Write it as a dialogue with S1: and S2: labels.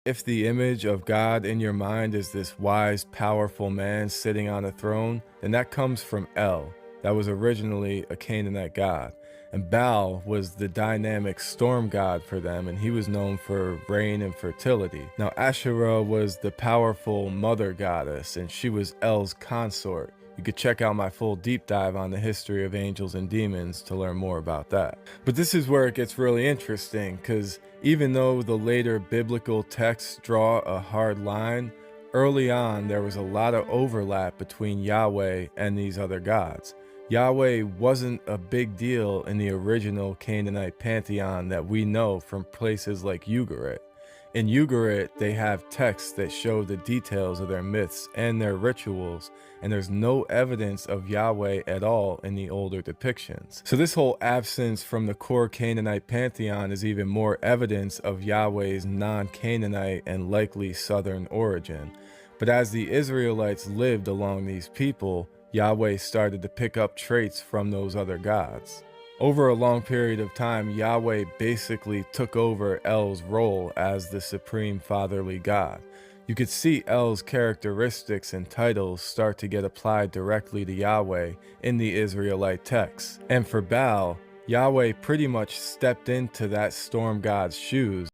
S1: If the image of God in your mind is this wise, powerful man sitting on a throne, then that comes from El. That was originally a Canaanite god. And Baal was the dynamic storm god for them, and he was known for rain and fertility. Now, Asherah was the powerful mother goddess, and she was El's consort. You could check out my full deep dive on the history of angels and demons to learn more about that. But this is where it gets really interesting, because even though the later biblical texts draw a hard line, early on there was a lot of overlap between Yahweh and these other gods. Yahweh wasn't a big deal in the original Canaanite pantheon that we know from places like Ugarit. In Ugarit, they have texts that show the details of their myths and their rituals, and there's no evidence of Yahweh at all in the older depictions. So this whole absence from the core Canaanite pantheon is even more evidence of Yahweh's non-Canaanite and likely southern origin. But as the Israelites lived along these people, Yahweh started to pick up traits from those other gods. Over a long period of time, Yahweh basically took over El's role as the supreme fatherly God. You could see El's characteristics and titles start to get applied directly to Yahweh in the Israelite texts. And for Baal, Yahweh pretty much stepped into that storm god's shoes